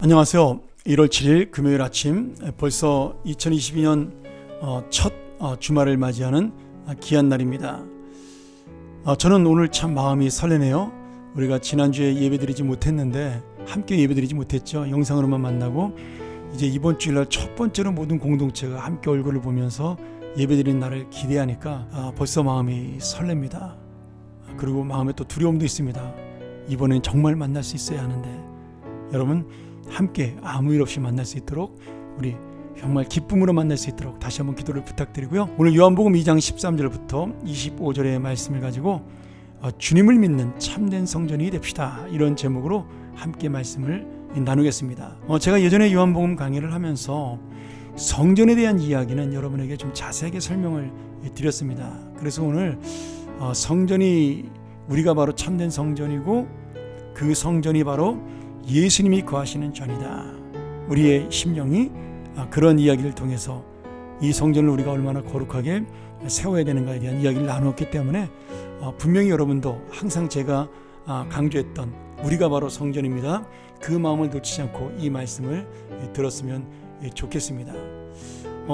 안녕하세요. 1월 7일 금요일 아침, 벌써 2022년 첫 주말을 맞이하는 귀한 날입니다. 저는 오늘 참 마음이 설레네요. 우리가 지난주에 예배드리지 못했는데, 함께 예배드리지 못했죠. 영상으로만 만나고 이제 이번 주일날 첫 번째로 모든 공동체가 함께 얼굴을 보면서 예배드리는 날을 기대하니까 벌써 마음이 설렙니다. 그리고 마음에 또 두려움도 있습니다. 이번엔 정말 만날 수 있어야 하는데, 여러분 함께 아무 일 없이 만날 수 있도록, 우리 정말 기쁨으로 만날 수 있도록 다시 한번 기도를 부탁드리고요. 오늘 요한복음 2장 13절부터 25절의 말씀을 가지고 주님을 믿는 참된 성전이 됩시다, 이런 제목으로 함께 말씀을 나누겠습니다. 제가 예전에 요한복음 강의를 하면서 성전에 대한 이야기는 여러분에게 좀 자세하게 설명을 드렸습니다. 그래서 오늘 성전이, 우리가 바로 참된 성전이고 그 성전이 바로 예수님이 거하시는 전이다, 우리의 심령이 그런 이야기를 통해서 이 성전을 우리가 얼마나 거룩하게 세워야 되는가에 대한 이야기를 나누었기 때문에 분명히 여러분도 항상 제가 강조했던 우리가 바로 성전입니다, 그 마음을 놓치지 않고 이 말씀을 들었으면 좋겠습니다.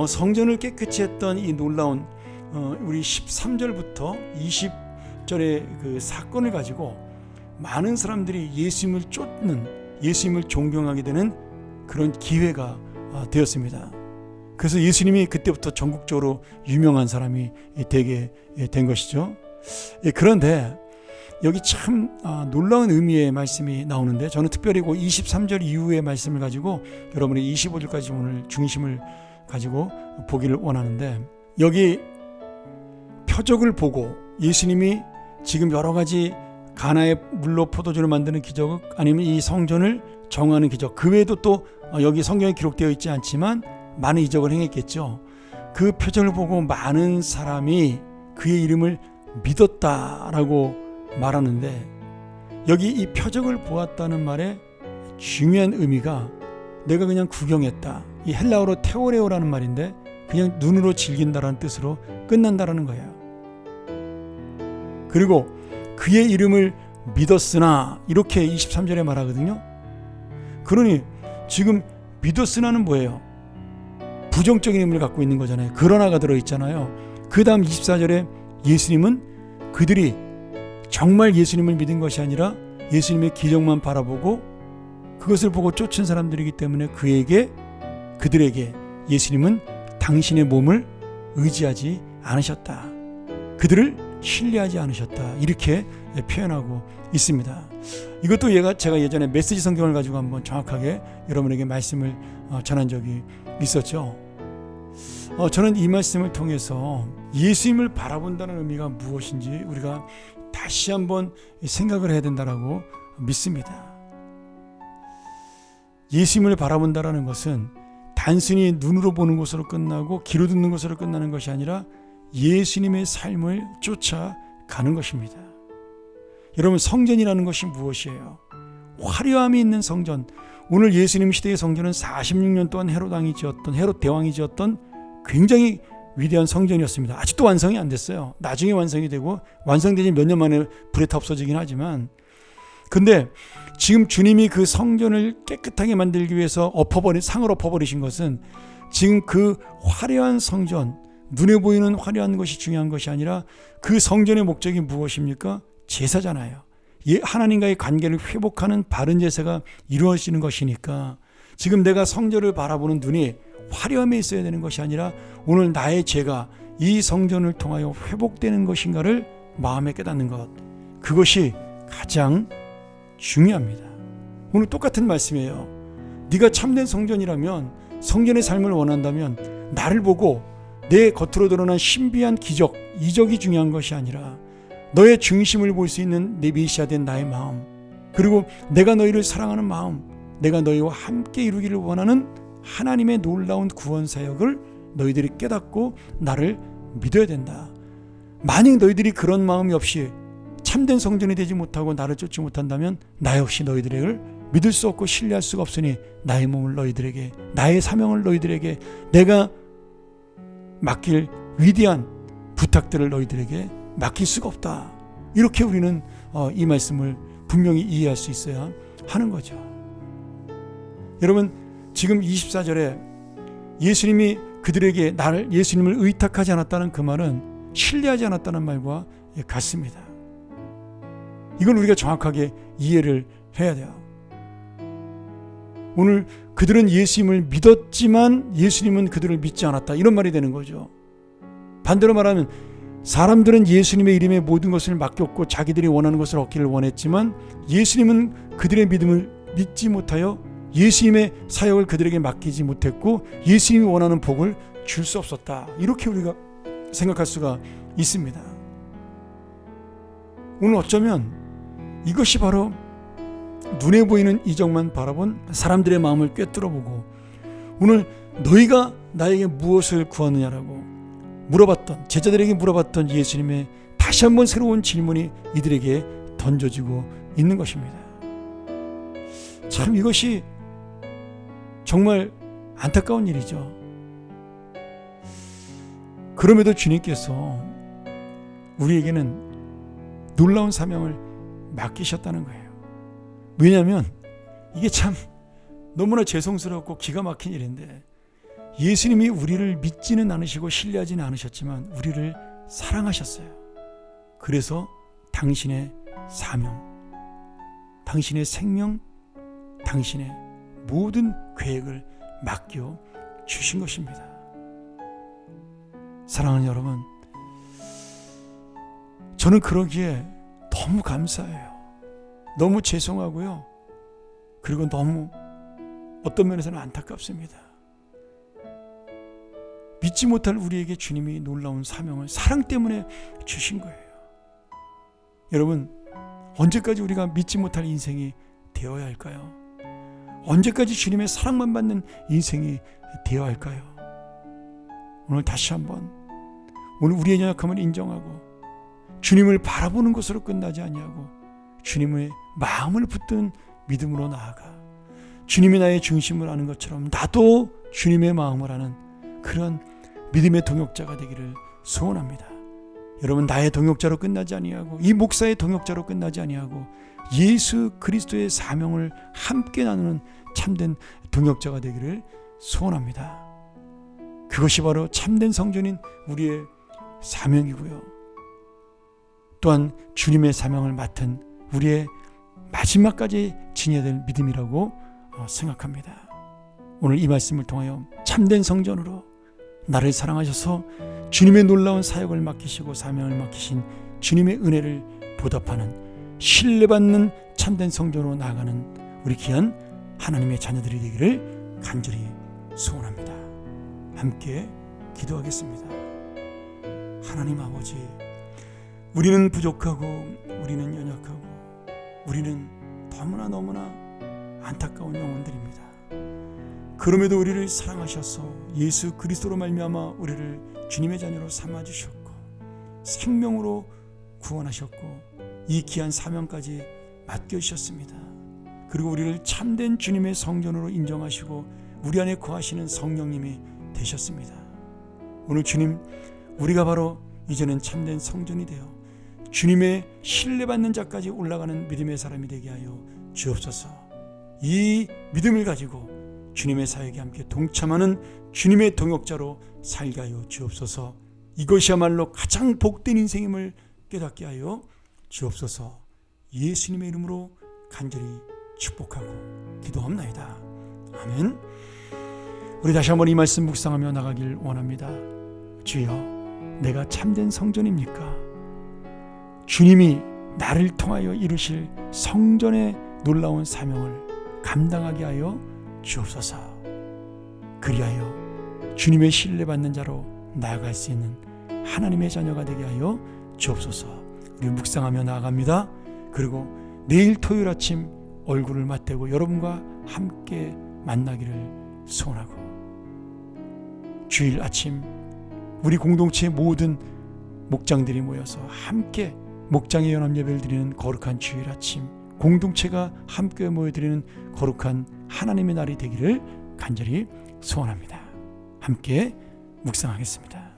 성전을 깨끗이 했던 이 놀라운 우리 13절부터 20절의 그 사건을 가지고 많은 사람들이 예수님을 쫓는, 예수님을 존경하게 되는 그런 기회가 되었습니다. 그래서 예수님이 그때부터 전국적으로 유명한 사람이 되게 된 것이죠. 그런데 여기 참 놀라운 의미의 말씀이 나오는데, 저는 특별히 23절 이후의 말씀을 가지고 여러분의 25절까지 오늘 중심을 가지고 보기를 원하는데, 여기 표적을 보고 예수님이 지금 여러 가지 가나의 물로 포도주를 만드는 기적, 아니면 이 성전을 정하는 기적, 그 외에도 또 여기 성경에 기록되어 있지 않지만 많은 이적을 행했겠죠. 그 표적을 보고 많은 사람이 그의 이름을 믿었다라고 말하는데, 여기 이 표적을 보았다는 말에 중요한 의미가 내가 그냥 구경했다, 이 헬라어로 테오레오라는 말인데 그냥 눈으로 즐긴다라는 뜻으로 끝난다라는 거예요. 그리고 그의 이름을 믿었으나, 이렇게 23절에 말하거든요. 그러니 지금 믿었으나는 뭐예요? 부정적인 의미를 갖고 있는 거잖아요. 그러나가 들어있잖아요. 그 다음 24절에 예수님은 그들이 정말 예수님을 믿은 것이 아니라 예수님의 기적만 바라보고 그것을 보고 쫓은 사람들이기 때문에 그들에게 예수님은 당신의 몸을 의지하지 않으셨다, 그들을 신뢰하지 않으셨다, 이렇게 표현하고 있습니다. 이것도 제가 예전에 메시지 성경을 가지고 한번 정확하게 여러분에게 말씀을 전한 적이 있었죠. 저는 이 말씀을 통해서 예수님을 바라본다는 의미가 무엇인지 우리가 다시 한번 생각을 해야 된다라고 믿습니다. 예수님을 바라본다라는 것은 단순히 눈으로 보는 것으로 끝나고 귀로 듣는 것으로 끝나는 것이 아니라 예수님의 삶을 쫓아가는 것입니다. 여러분, 성전이라는 것이 무엇이에요? 화려함이 있는 성전. 오늘 예수님 시대의 성전은 46년 동안 헤롯 대왕이 지었던 굉장히 위대한 성전이었습니다. 아직도 완성이 안 됐어요. 나중에 완성이 되고, 완성되지 몇 년 만에 불에 타 없어지긴 하지만, 근데 지금 주님이 그 성전을 깨끗하게 만들기 위해서 상을 엎어버리신 것은, 지금 그 화려한 성전, 눈에 보이는 화려한 것이 중요한 것이 아니라 그 성전의 목적이 무엇입니까? 제사잖아요. 하나님과의 관계를 회복하는 바른 제사가 이루어지는 것이니까, 지금 내가 성전을 바라보는 눈이 화려함에 있어야 되는 것이 아니라 오늘 나의 죄가 이 성전을 통하여 회복되는 것인가를 마음에 깨닫는 것, 그것이 가장 중요합니다. 오늘 똑같은 말씀이에요. 네가 참된 성전이라면, 성전의 삶을 원한다면 나를 보고 내 겉으로 드러난 신비한 기적, 이적이 중요한 것이 아니라 너의 중심을 볼 수 있는 내 메시아된 나의 마음, 그리고 내가 너희를 사랑하는 마음, 내가 너희와 함께 이루기를 원하는 하나님의 놀라운 구원 사역을 너희들이 깨닫고 나를 믿어야 된다. 만약 너희들이 그런 마음이 없이 참된 성전이 되지 못하고 나를 쫓지 못한다면 나 역시 너희들을 믿을 수 없고 신뢰할 수가 없으니 나의 몸을 너희들에게, 나의 사명을 너희들에게, 내가 맡길 위대한 부탁들을 너희들에게 맡길 수가 없다. 이렇게 우리는 이 말씀을 분명히 이해할 수 있어야 하는 거죠. 여러분, 지금 24절에 예수님이 그들에게 예수님을 의탁하지 않았다는 그 말은 신뢰하지 않았다는 말과 같습니다. 이걸 우리가 정확하게 이해를 해야 돼요. 오늘 그들은 예수님을 믿었지만 예수님은 그들을 믿지 않았다, 이런 말이 되는 거죠. 반대로 말하면 사람들은 예수님의 이름에 모든 것을 맡겼고 자기들이 원하는 것을 얻기를 원했지만 예수님은 그들의 믿음을 믿지 못하여 예수님의 사역을 그들에게 맡기지 못했고 예수님이 원하는 복을 줄 수 없었다, 이렇게 우리가 생각할 수가 있습니다. 오늘 어쩌면 이것이 바로 눈에 보이는 이적만 바라본 사람들의 마음을 꿰뚫어보고 오늘 너희가 나에게 무엇을 구하느냐라고 물어봤던, 제자들에게 물어봤던 예수님의 다시 한번 새로운 질문이 이들에게 던져지고 있는 것입니다. 참 이것이 정말 안타까운 일이죠. 그럼에도 주님께서 우리에게는 놀라운 사명을 맡기셨다는 거예요. 왜냐하면 이게 참 너무나 죄송스럽고 기가 막힌 일인데, 예수님이 우리를 믿지는 않으시고 신뢰하지는 않으셨지만 우리를 사랑하셨어요. 그래서 당신의 사명, 당신의 생명, 당신의 모든 계획을 맡겨 주신 것입니다. 사랑하는 여러분, 저는 그러기에 너무 감사해요. 너무 죄송하고요. 그리고 너무 어떤 면에서는 안타깝습니다. 믿지 못할 우리에게 주님이 놀라운 사명을 사랑 때문에 주신 거예요. 여러분, 언제까지 우리가 믿지 못할 인생이 되어야 할까요? 언제까지 주님의 사랑만 받는 인생이 되어야 할까요? 오늘 다시 한번 오늘 우리의 연약함을 인정하고 주님을 바라보는 것으로 끝나지 아니하고 주님의 마음을 붙든 믿음으로 나아가 주님이 나의 중심을 아는 것처럼 나도 주님의 마음을 아는 그런 믿음의 동역자가 되기를 소원합니다. 여러분, 나의 동역자로 끝나지 아니하고 이 목사의 동역자로 끝나지 아니하고 예수 그리스도의 사명을 함께 나누는 참된 동역자가 되기를 소원합니다. 그것이 바로 참된 성전인 우리의 사명이고요. 또한 주님의 사명을 맡은 우리의 마지막까지 지녀야 될 믿음이라고 생각합니다. 오늘 이 말씀을 통하여 참된 성전으로 나를 사랑하셔서 주님의 놀라운 사역을 맡기시고 사명을 맡기신 주님의 은혜를 보답하는 신뢰받는 참된 성전으로 나아가는 우리 귀한 하나님의 자녀들이 되기를 간절히 소원합니다. 함께 기도하겠습니다. 하나님 아버지, 우리는 부족하고 우리는 연약하고 우리는 너무나 안타까운 영혼들입니다. 그럼에도 우리를 사랑하셔서 예수 그리스도로 말미암아 우리를 주님의 자녀로 삼아주셨고 생명으로 구원하셨고 이 귀한 사명까지 맡겨주셨습니다. 그리고 우리를 참된 주님의 성전으로 인정하시고 우리 안에 거하시는 성령님이 되셨습니다. 오늘 주님, 우리가 바로 이제는 참된 성전이 되어 주님의 신뢰받는 자까지 올라가는 믿음의 사람이 되게 하여 주옵소서. 이 믿음을 가지고 주님의 사역에 함께 동참하는 주님의 동역자로 살게 하여 주옵소서. 이것이야말로 가장 복된 인생임을 깨닫게 하여 주옵소서. 예수님의 이름으로 간절히 축복하고 기도합나이다. 아멘. 우리 다시 한번 이 말씀 묵상하며 나가길 원합니다. 주여, 내가 참된 성전입니까? 주님이 나를 통하여 이루실 성전의 놀라운 사명을 감당하게 하여 주옵소서. 그리하여 주님의 신뢰받는 자로 나아갈 수 있는 하나님의 자녀가 되게 하여 주옵소서. 우리 묵상하며 나아갑니다. 그리고 내일 토요일 아침 얼굴을 맞대고 여러분과 함께 만나기를 소원하고, 주일 아침 우리 공동체의 모든 목장들이 모여서 함께 목장의 연합 예배를 드리는 거룩한 주일 아침, 공동체가 함께 모여드리는 거룩한 하나님의 날이 되기를 간절히 소원합니다. 함께 묵상하겠습니다.